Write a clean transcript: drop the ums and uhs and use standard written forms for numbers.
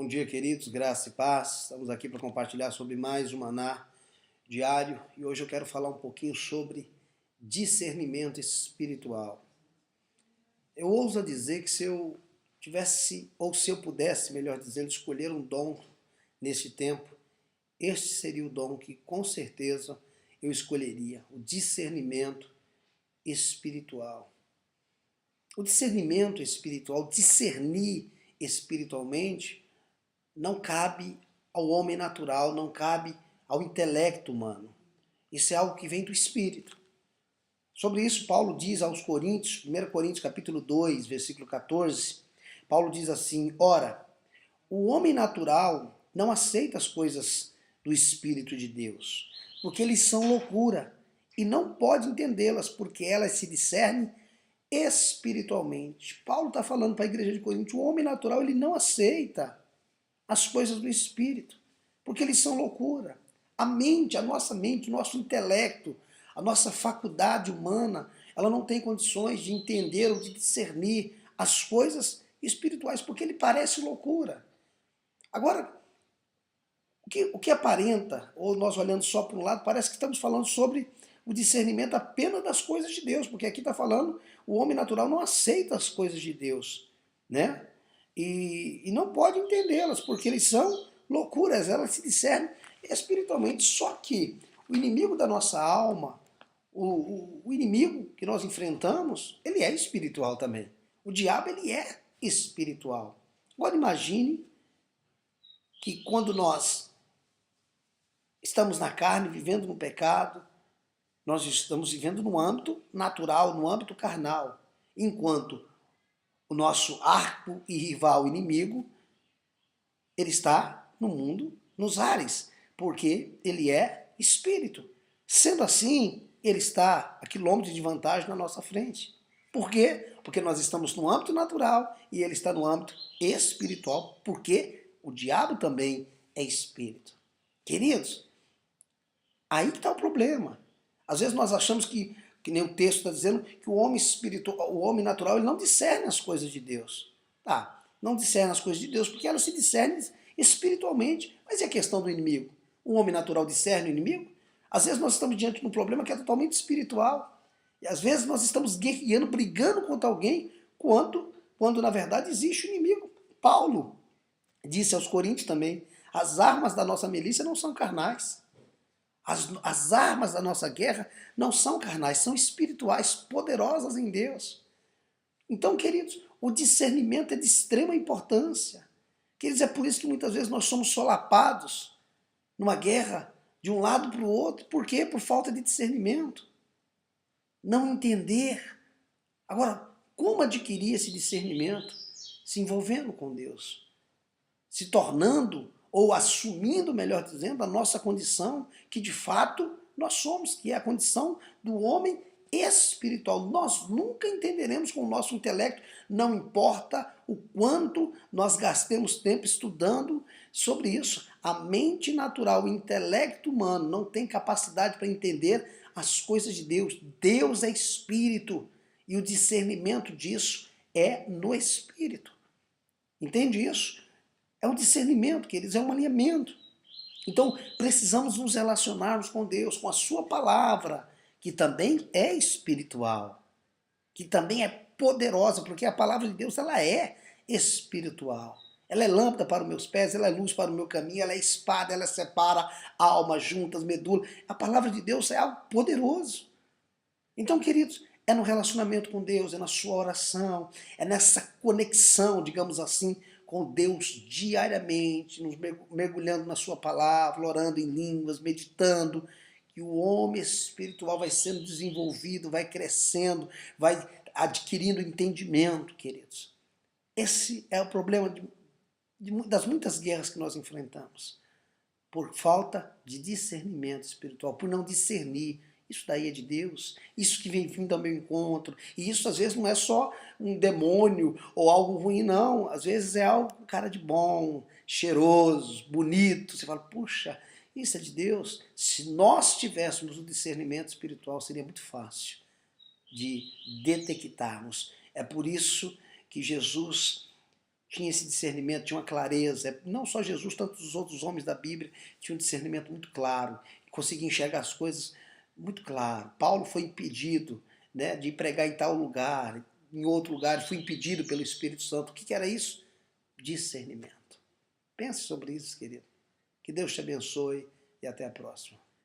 Bom dia, queridos, graça e paz. Estamos aqui para compartilhar sobre mais um maná diário e hoje eu quero falar um pouquinho sobre discernimento espiritual. Eu ouso dizer que se eu tivesse, ou se eu pudesse, melhor dizendo, escolher um dom neste tempo, este seria o dom que com certeza eu escolheria, o discernimento espiritual. O discernimento espiritual, discernir espiritualmente, não cabe ao homem natural, não cabe ao intelecto humano. Isso é algo que vem do Espírito. Sobre isso, Paulo diz aos Coríntios, 1 Coríntios capítulo 2, versículo 14, Paulo diz assim: ora, o homem natural não aceita as coisas do Espírito de Deus, porque eles são loucura, e não pode entendê-las, porque elas se discernem espiritualmente. Paulo está falando para a igreja de Corinto, o homem natural ele não aceita as coisas do Espírito, porque eles são loucura. A nossa mente, o nosso intelecto, a nossa faculdade humana, ela não tem condições de entender ou de discernir as coisas espirituais, porque ele parece loucura. Agora, o que aparenta, ou nós olhando só para um lado, parece que estamos falando sobre o discernimento apenas das coisas de Deus, porque aqui está falando, o homem natural não aceita as coisas de Deus, né? E não pode entendê-las, porque eles são loucuras, elas se discernem espiritualmente. Só que o inimigo da nossa alma, o inimigo que nós enfrentamos, ele é espiritual também. O diabo, ele é espiritual. Agora imagine que quando nós estamos na carne, vivendo no pecado, nós estamos vivendo no âmbito natural, no âmbito carnal, enquanto o nosso arco e rival inimigo, ele está no mundo, nos ares, porque ele é espírito. Sendo assim, ele está a quilômetros de vantagem na nossa frente. Por quê? Porque nós estamos no âmbito natural e ele está no âmbito espiritual, porque o diabo também é espírito. Queridos, aí que está o problema. Às vezes nós achamos que nem o texto está dizendo, que o homem espiritual, o homem natural, ele não discerne as coisas de Deus. Tá, não discerne as coisas de Deus, porque elas se discernem espiritualmente. Mas e a questão do inimigo? O homem natural discerne o inimigo? Às vezes nós estamos diante de um problema que é totalmente espiritual. E às vezes nós estamos guerreando, brigando contra alguém, quando na verdade existe o inimigo. Paulo disse aos Coríntios também, as armas da nossa milícia não são carnais. As armas da nossa guerra não são carnais, são espirituais, poderosas em Deus. Então, queridos, o discernimento é de extrema importância. Queridos, é por isso que muitas vezes nós somos solapados numa guerra de um lado para o outro. Por quê? Por falta de discernimento. Não entender. Agora, como adquirir esse discernimento? Se envolvendo com Deus. Se tornando ou assumindo, melhor dizendo, a nossa condição que de fato nós somos, que é a condição do homem espiritual. Nós nunca entenderemos com o nosso intelecto, não importa o quanto nós gastemos tempo estudando sobre isso. A mente natural, o intelecto humano não tem capacidade para entender as coisas de Deus. Deus é espírito e o discernimento disso é no espírito. Entende isso? É um discernimento, queridos, é um alinhamento. Então, precisamos nos relacionarmos com Deus, com a sua palavra, que também é espiritual, que também é poderosa, porque a palavra de Deus, ela é espiritual. Ela é lâmpada para os meus pés, ela é luz para o meu caminho, ela é espada, ela separa alma, juntas, medula. A palavra de Deus é algo poderoso. Então, queridos, é no relacionamento com Deus, é na sua oração, é nessa conexão, digamos assim, com Deus diariamente, nos mergulhando na sua palavra, orando em línguas, meditando, que o homem espiritual vai sendo desenvolvido, vai crescendo, vai adquirindo entendimento, queridos. Esse é o problema das muitas guerras que nós enfrentamos, por falta de discernimento espiritual, por não discernir. Isso daí é de Deus, isso que vem vindo ao meu encontro. E isso às vezes não é só um demônio ou algo ruim, não. Às vezes é algo, cara de bom, cheiroso, bonito. Você fala, puxa, isso é de Deus. Se nós tivéssemos o discernimento espiritual, seria muito fácil de detectarmos. É por isso que Jesus tinha esse discernimento, tinha uma clareza. Não só Jesus, tantos os outros homens da Bíblia tinham um discernimento muito claro, conseguiam enxergar as coisas muito claro. Paulo foi impedido, né, de pregar em tal lugar, em outro lugar, ele foi impedido pelo Espírito Santo. O que era isso? Discernimento. Pense sobre isso, querido. Que Deus te abençoe e até a próxima.